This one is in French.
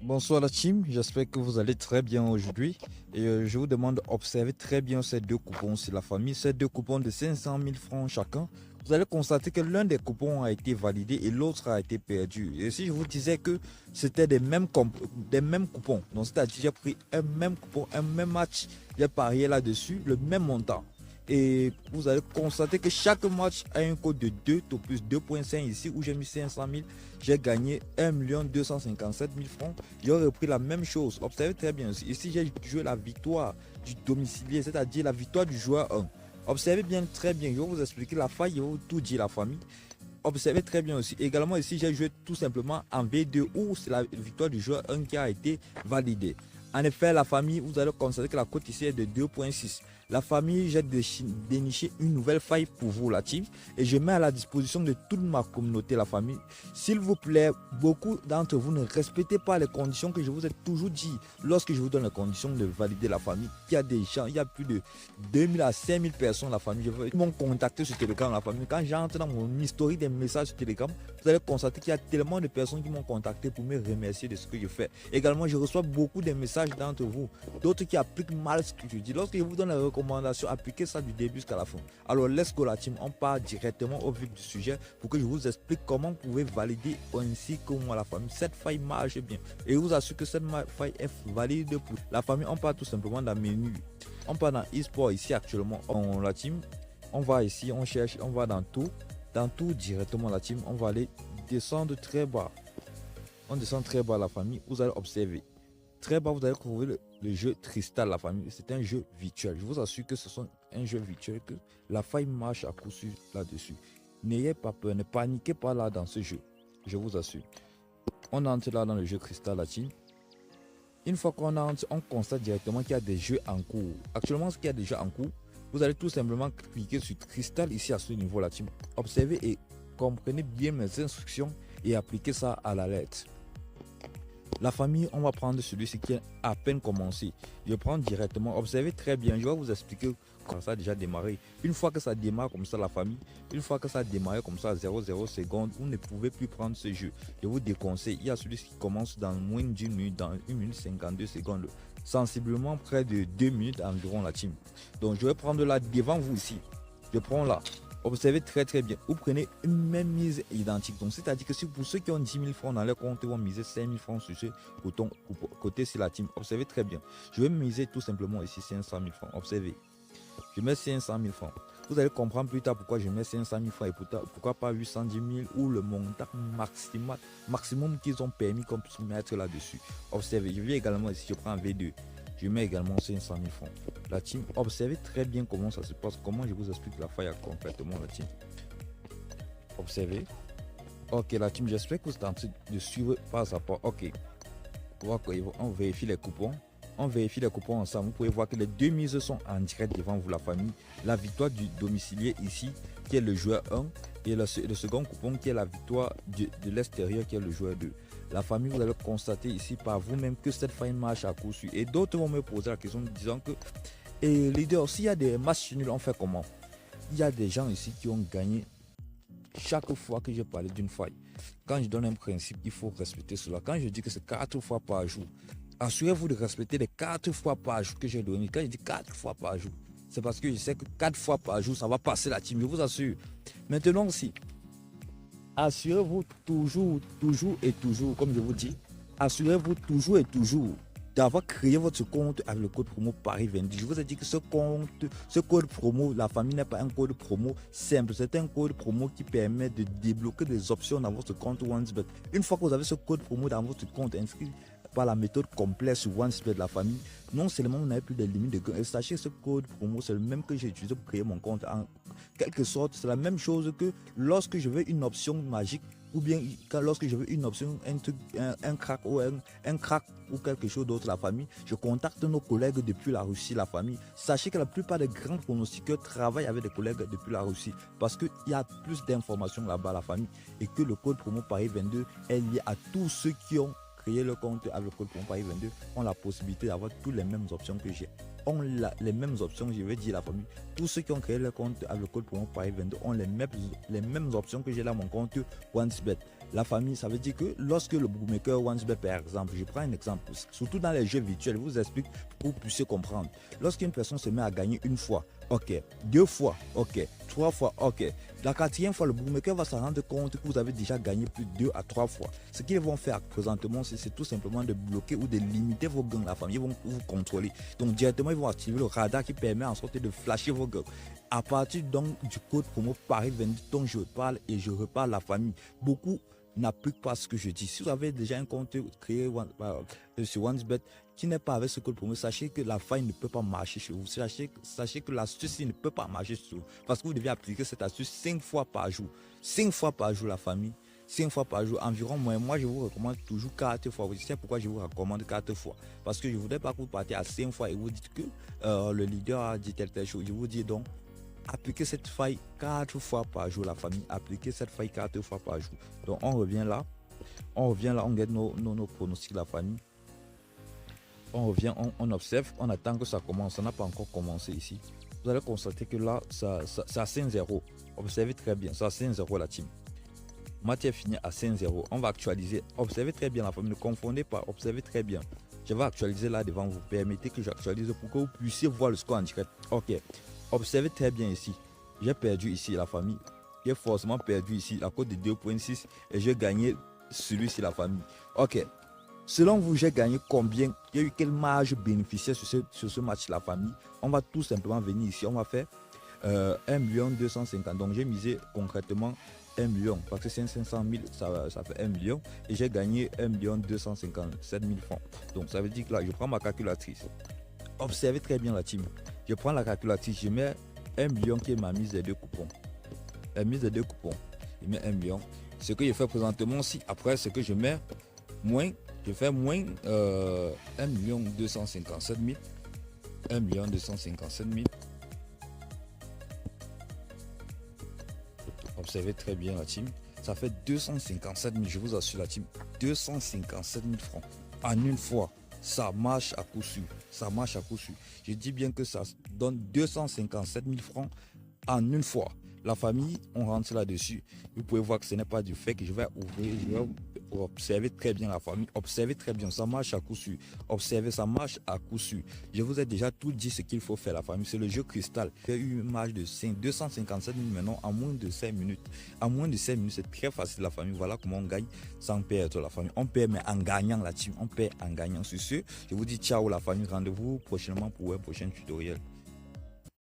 Bonsoir la team, j'espère que vous allez très bien aujourd'hui et je vous demande d'observer très bien ces deux coupons sur la famille, ces deux coupons de 500 000 francs chacun. Vous allez constater que l'un des coupons a été validé et l'autre a été perdu. Et si je vous disais que c'était des mêmes coupons, donc c'est-à-dire j'ai pris un même coupon, un même match, j'ai parié là-dessus, le même montant. Et vous allez constater que chaque match a un code de 2 tout plus 2,5 ici où j'ai mis 500 000, j'ai gagné 1 257 000 francs. J'ai repris la même chose. Observez très bien aussi. Ici, j'ai joué la victoire du domicilié, c'est-à-dire la victoire du joueur 1. Observez bien, très bien. Je vais vous expliquer la faille, je vais vous tout dire la famille. Observez très bien aussi. Également ici, j'ai joué tout simplement en V2 où c'est la victoire du joueur 1 qui a été validée. En effet, la famille, vous allez constater que la cote ici est de 2,6. La famille, j'ai déniché une nouvelle faille pour vous, la team. Et je mets à la disposition de toute ma communauté, la famille. S'il vous plaît, beaucoup d'entre vous ne respectez pas les conditions que je vous ai toujours dit. Lorsque je vous donne les conditions de valider la famille, il y a des gens, il y a plus de 2000 à 5000 personnes, la famille. Ils m'ont contacté sur Telegram, la famille. Quand j'entre dans mon historique des messages sur Telegram, vous allez constater qu'il y a tellement de personnes qui m'ont contacté pour me remercier de ce que je fais. Également, je reçois beaucoup de messages d'entre vous, d'autres qui appliquent mal ce que je dis. Lorsque je vous donne les recommandations, appliquez ça du début jusqu'à la fin. Alors, let's go la team, on part directement au vif du sujet pour que je vous explique comment vous pouvez valider ainsi que moi la famille. Cette faille marche bien et je vous assure que cette faille est valide pour la famille. On part tout simplement dans le menu. On part dans e-sport ici actuellement. On la team, on va ici, on cherche, on va dans tout directement la team. On va aller descendre très bas. On descend très bas la famille. Vous allez observer. Très bas, vous allez trouver le jeu Tristal, la famille. C'est un jeu virtuel. Je vous assure que ce sont un jeu virtuel, que la faille marche à coup sûr là-dessus. N'ayez pas peur, ne paniquez pas là dans ce jeu. Je vous assure. On entre là dans le jeu Cristal Latine. Une fois qu'on entre, on constate directement qu'il y a des jeux en cours. Actuellement, ce qu'il y a des jeux en cours, vous allez tout simplement cliquer sur Cristal ici à ce niveau là. Observez et comprenez bien mes instructions et appliquez ça à la lettre. La famille, on va prendre celui-ci qui est à peine commencé. Je prends directement, observez très bien, je vais vous expliquer quand ça a déjà démarré. Une fois que ça démarre comme ça, la famille, une fois que ça a démarré comme ça à 0,0 secondes, vous ne pouvez plus prendre ce jeu. Je vous déconseille, il y a celui qui commence dans moins d'une minute, dans 1 minute 52 secondes, sensiblement près de 2 minutes environ la team. Donc je vais prendre là devant vous ici. Je prends là. Observez très bien. Vous prenez une même mise identique. Donc, c'est-à-dire que si pour ceux qui ont 10 000 francs dans leur compte, ils vont miser 5 000 francs sur ce côté sur la team. Observez très bien. Je vais miser tout simplement ici 500 000 francs. Observez. Je mets 500 000 francs. Vous allez comprendre plus tard pourquoi je mets 500 000 francs et pourquoi pas 810 000 ou le montant maximum qu'ils ont permis qu'on puisse mettre là-dessus. Observez. Je viens également ici, je prends un V2. Je mets également 500 000 francs. La team, observez très bien comment ça se passe, comment je vous explique la faille concrètement la team. Observez. Ok, la team, j'espère que vous êtes en train de suivre pas à pas. Ok. On vérifie les coupons. On vérifie les coupons ensemble. Vous pouvez voir que les deux mises sont en direct devant vous, la famille. La victoire du domicilié ici, qui est le joueur 1, et le second coupon qui est la victoire de l'extérieur, qui est le joueur 2. La famille, vous allez constater ici par vous-même que cette faille marche à coup sûr. Et d'autres vont me poser la question disant que, et leader, s'il y a des matchs nuls, on fait comment? Il y a des gens ici qui ont gagné chaque fois que je parle d'une faille. Quand je donne un principe, il faut respecter cela. Quand je dis que c'est 4 fois par jour, assurez-vous de respecter les 4 fois par jour que j'ai donné. Quand je dis 4 fois par jour, c'est parce que je sais que 4 fois par jour, ça va passer la team, je vous assure. Maintenant aussi, assurez-vous toujours et toujours, comme je vous dis, assurez-vous toujours et toujours d'avoir créé votre compte avec le code promo Paris 22. Je vous ai dit que ce code promo, la famille n'est pas un code promo simple. C'est un code promo qui permet de débloquer des options dans votre compte OneSbet. Une fois que vous avez ce code promo dans votre compte inscrit par la méthode complète sur OneSbet de la famille, non seulement vous n'avez plus de limites de gain, et sachez que ce code promo, c'est le même que j'ai utilisé pour créer mon compte. En quelque sorte, c'est la même chose que lorsque je veux une option magique, ou bien lorsque je veux une option, un crack ou quelque chose d'autre, la famille, je contacte nos collègues depuis la Russie, la famille. Sachez que la plupart des grands pronostiqueurs travaillent avec des collègues depuis la Russie parce qu'il y a plus d'informations là-bas, la famille, et que le code promo Paris 22 est lié à tous ceux qui ont créé le compte avec le code promo Paris 22 ont la possibilité d'avoir toutes les mêmes options que j'ai. Les mêmes options, je vais dire la famille. Tous ceux qui ont créé le compte avec le code promo Paris 22 ont les mêmes options que j'ai dans mon compte OneXBet. La famille, ça veut dire que lorsque le bookmaker OneXBet, par exemple, je prends un exemple, surtout dans les jeux virtuels, je vous explique pour que vous puissiez comprendre. Lorsqu'une personne se met à gagner une fois, ok, 2 fois, ok, 3 fois, ok, la 4e fois, le bookmaker va se rendre compte que vous avez déjà gagné plus de 2 à 3 fois. Ce qu'ils vont faire présentement, c'est tout simplement de bloquer ou de limiter vos gains. La famille, ils vont vous contrôler. Donc directement, ils vont activer le radar qui permet en sorte de flasher vos gains. À partir donc du code promo Paris 22 dont je parle et je reparle la famille, beaucoup n'applique pas ce que je dis. Si vous avez déjà un compte créé sur OneXBet qui n'est pas avec ce code promo, sachez que la faille ne peut pas marcher chez vous. Sachez que l'astuce ne peut pas marcher sur vous. Parce que vous devez appliquer cette astuce 5 fois par jour. 5 fois par jour, la famille. 5 fois par jour, environ. Moi, je vous recommande toujours 4 fois. Vous savez pourquoi je vous recommande 4 fois? Parce que je ne voudrais pas que vous partiez à 5 fois et vous dites que le leader a dit telle chose. Je vous dis donc, appliquez cette faille 4 fois par jour, la famille. Appliquez cette faille 4 fois par jour. Donc, on revient là, on gagne nos pronostics, la famille. On revient, on observe, on attend que ça commence. Ça n'a pas encore commencé ici. Vous allez constater que là, ça à 5-0. Observez très bien, ça à 5-0 la team. Match est fini à 5-0. On va actualiser. Observez très bien la famille. Ne confondez pas. Observez très bien. Je vais actualiser là devant vous. Permettez que j'actualise pour que vous puissiez voir le score en direct. Ok. Observez très bien ici. J'ai perdu ici la famille. J'ai forcément perdu ici à cause de 2.6 et j'ai gagné celui-ci la famille. Ok. Selon vous, j'ai gagné combien? Il y a eu quelle marge bénéficiaire sur ce match la famille? On va tout simplement venir ici. On va faire 1 250 000. Donc j'ai misé concrètement 1 million parce que c'est 500 000, ça fait 1 million et j'ai gagné 1 257 000 francs. Donc ça veut dire que là, je prends ma calculatrice. Observez très bien la team. Je prends la calculatrice, je mets 1 million qui est ma mise des 2 coupons. La mise des 2 coupons, je mets 1 million. Ce que je fais présentement, si après ce que je mets moins, je fais moins 1 257 000. 1 257 000. Observez très bien la team. Ça fait 257 000, je vous assure la team. 257 000 francs en une fois. Ça marche à coup sûr. Ça marche à coup sûr. Je dis bien que ça donne 257 000 francs en une fois. La famille, on rentre là-dessus. Vous pouvez voir que ce n'est pas du fait que je vais ouvrir. Je vais observer très bien la famille. Observez très bien. Ça marche à coup sûr. Observez, ça marche à coup sûr. Je vous ai déjà tout dit ce qu'il faut faire la famille. C'est le jeu cristal. Il y a eu une marge de 257 000 maintenant en moins de 5 minutes. En moins de 5 minutes, c'est très facile la famille. Voilà comment on gagne sans perdre la famille. On perd mais en gagnant la team. On perd en gagnant. Sur ce, je vous dis ciao la famille. Rendez-vous prochainement pour un prochain tutoriel.